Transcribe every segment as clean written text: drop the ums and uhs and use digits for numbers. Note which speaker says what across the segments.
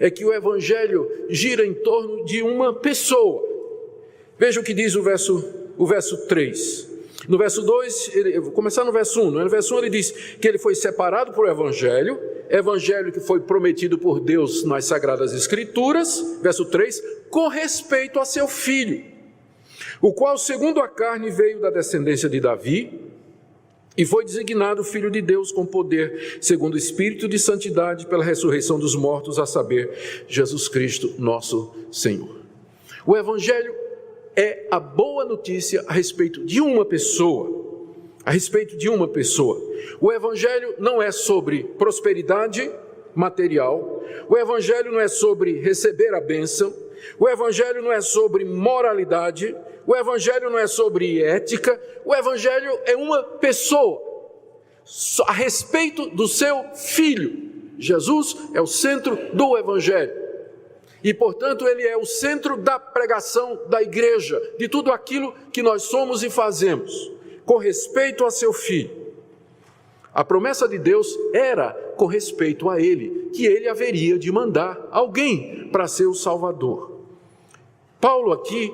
Speaker 1: é que o Evangelho gira em torno de uma pessoa. Veja o que diz o verso 3. No verso 2, eu vou começar no verso 1. No verso 1 ele diz que ele foi separado por Evangelho que foi prometido por Deus nas Sagradas Escrituras. Verso 3, com respeito a seu filho, o qual segundo a carne veio da descendência de Davi, e foi designado Filho de Deus com poder, segundo o Espírito de santidade, pela ressurreição dos mortos, a saber, Jesus Cristo, nosso Senhor. O Evangelho é a boa notícia a respeito de uma pessoa. O Evangelho não é sobre prosperidade material, o Evangelho não é sobre receber a bênção, o Evangelho não é sobre moralidade, o Evangelho não é sobre ética, o Evangelho é uma pessoa, a respeito do seu Filho. Jesus é o centro do Evangelho e, portanto, ele é o centro da pregação da igreja, de tudo aquilo que nós somos e fazemos, com respeito a seu Filho. A promessa de Deus era com respeito a ele, que ele haveria de mandar alguém para ser o Salvador. Paulo aqui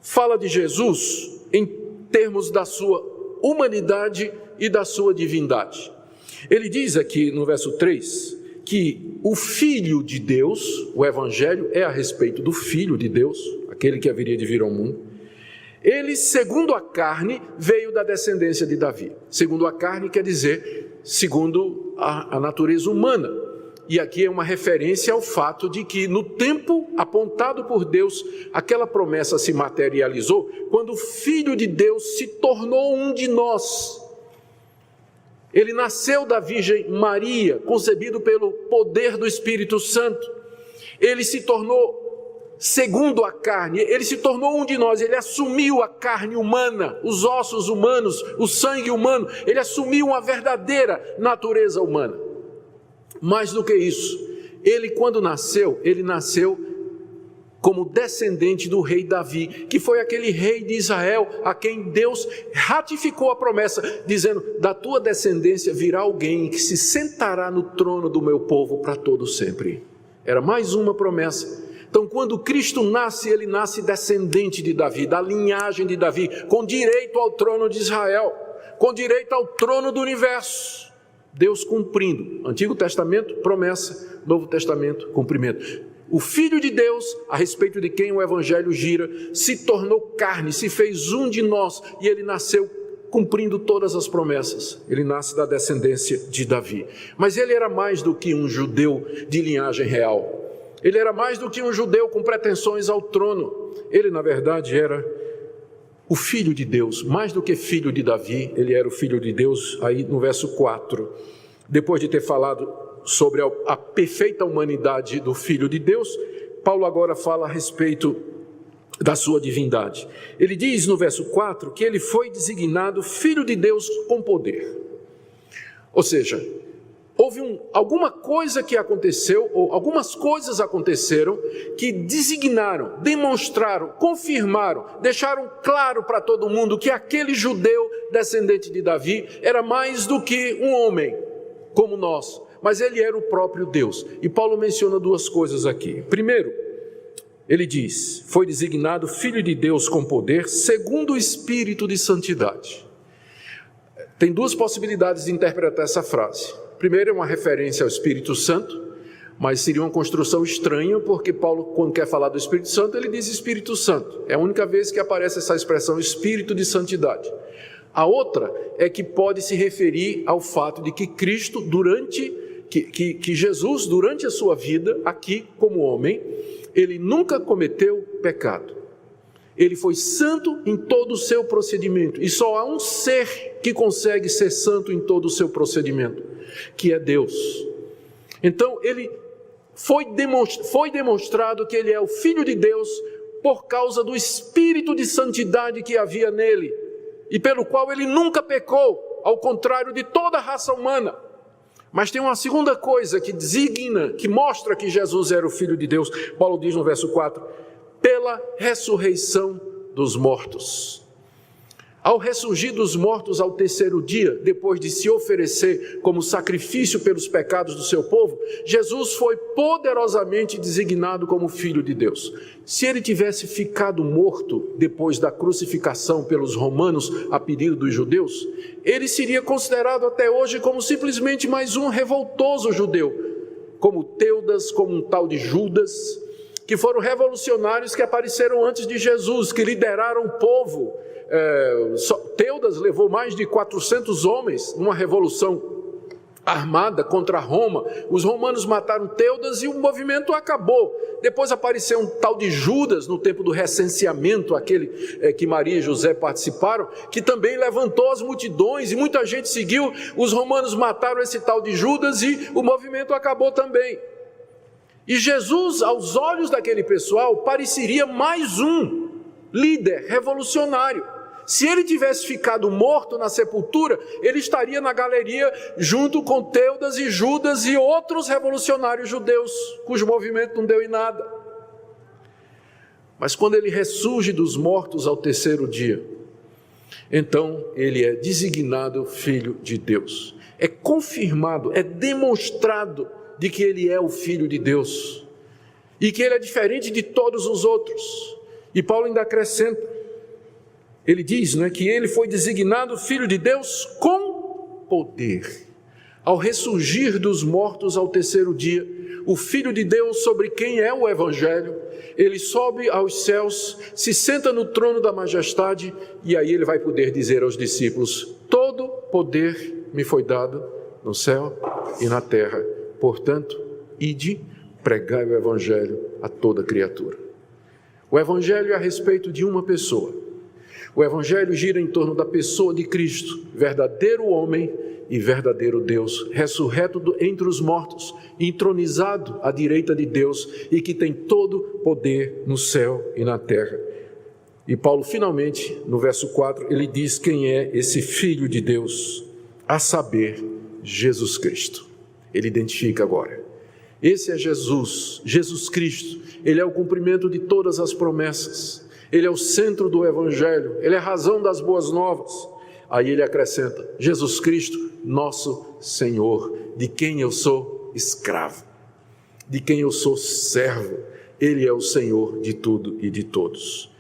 Speaker 1: fala de Jesus em termos da sua humanidade e da sua divindade. Ele diz aqui no verso 3 que o Filho de Deus, o Evangelho é a respeito do Filho de Deus, aquele que haveria de vir ao mundo. Ele, segundo a carne, veio da descendência de Davi. Segundo a carne quer dizer segundo a natureza humana. E aqui é uma referência ao fato de que no tempo apontado por Deus, aquela promessa se materializou quando o Filho de Deus se tornou um de nós. Ele nasceu da Virgem Maria, concebido pelo poder do Espírito Santo. Ele se tornou segundo a carne, ele se tornou um de nós, ele assumiu a carne humana, os ossos humanos, o sangue humano, ele assumiu uma verdadeira natureza humana. Mais do que isso, ele quando nasceu, ele nasceu como descendente do rei Davi, que foi aquele rei de Israel, a quem Deus ratificou a promessa, dizendo, da tua descendência virá alguém que se sentará no trono do meu povo para todo sempre. Era mais uma promessa. Então, quando Cristo nasce, ele nasce descendente de Davi, da linhagem de Davi, com direito ao trono de Israel, com direito ao trono do universo. Deus cumprindo. Antigo Testamento, promessa. Novo Testamento, cumprimento. O Filho de Deus, a respeito de quem o Evangelho gira, se tornou carne, se fez um de nós, e ele nasceu cumprindo todas as promessas. Ele nasce da descendência de Davi. Mas ele era mais do que um judeu de linhagem real. Ele era mais do que um judeu com pretensões ao trono. Ele, na verdade, era o Filho de Deus. Mais do que filho de Davi, ele era o Filho de Deus, aí no verso 4. Depois de ter falado sobre a perfeita humanidade do Filho de Deus, Paulo agora fala a respeito da sua divindade. Ele diz no verso 4 que ele foi designado Filho de Deus com poder. Ou seja, houve alguma coisa que aconteceu, ou algumas coisas aconteceram que designaram, demonstraram, confirmaram, deixaram claro para todo mundo que aquele judeu descendente de Davi era mais do que um homem como nós, mas ele era o próprio Deus. E Paulo menciona duas coisas aqui. Primeiro, ele diz, foi designado Filho de Deus com poder, segundo o Espírito de santidade. Tem duas possibilidades de interpretar essa frase. Primeiro é uma referência ao Espírito Santo, mas seria uma construção estranha, porque Paulo, quando quer falar do Espírito Santo, ele diz Espírito Santo. É a única vez que aparece essa expressão Espírito de santidade. A outra é que pode se referir ao fato de que Cristo, que Jesus, durante a sua vida, aqui como homem, ele nunca cometeu pecado. Ele foi santo em todo o seu procedimento, e só há um ser que consegue ser santo em todo o seu procedimento, que é Deus. Então ele foi demonstrado que ele é o Filho de Deus por causa do Espírito de santidade que havia nele, e pelo qual ele nunca pecou, ao contrário de toda a raça humana. Mas tem uma segunda coisa que designa, que mostra que Jesus era o Filho de Deus. Paulo diz no verso 4, pela ressurreição dos mortos. Ao ressurgir dos mortos ao terceiro dia, depois de se oferecer como sacrifício pelos pecados do seu povo, Jesus foi poderosamente designado como Filho de Deus. Se ele tivesse ficado morto depois da crucificação pelos romanos a pedido dos judeus, ele seria considerado até hoje como simplesmente mais um revoltoso judeu, como Teudas, como um tal de Judas, que foram revolucionários que apareceram antes de Jesus, que lideraram o povo. Teudas levou mais de 400 homens numa revolução armada contra Roma. Os romanos mataram Teudas e o movimento acabou. Depois apareceu um tal de Judas no tempo do recenseamento, aquele que Maria e José participaram, que também levantou as multidões e muita gente seguiu. Os romanos mataram esse tal de Judas e o movimento acabou também. E Jesus, aos olhos daquele pessoal, pareceria mais um líder revolucionário. Se ele tivesse ficado morto na sepultura, ele estaria na galeria junto com Teudas e Judas e outros revolucionários judeus, cujo movimento não deu em nada. Mas quando ele ressurge dos mortos ao terceiro dia, então ele é designado Filho de Deus. É confirmado, é demonstrado de que ele é o Filho de Deus e que ele é diferente de todos os outros. E Paulo ainda acrescenta, ele diz, que ele foi designado Filho de Deus com poder. Ao ressurgir dos mortos ao terceiro dia, o Filho de Deus, sobre quem é o Evangelho, ele sobe aos céus, se senta no trono da majestade, e aí ele vai poder dizer aos discípulos: todo poder me foi dado no céu e na terra, portanto, ide, pregai o Evangelho a toda criatura. O Evangelho é a respeito de uma pessoa. O Evangelho gira em torno da pessoa de Cristo, verdadeiro homem e verdadeiro Deus, ressurreto entre os mortos, entronizado à direita de Deus e que tem todo poder no céu e na terra. E Paulo, finalmente, no verso 4, ele diz quem é esse Filho de Deus, a saber, Jesus Cristo. Ele identifica agora. Esse é Jesus, Jesus Cristo. Ele é o cumprimento de todas as promessas. Ele é o centro do Evangelho, ele é a razão das boas novas. Aí ele acrescenta, Jesus Cristo, nosso Senhor, de quem eu sou escravo, de quem eu sou servo. Ele é o Senhor de tudo e de todos.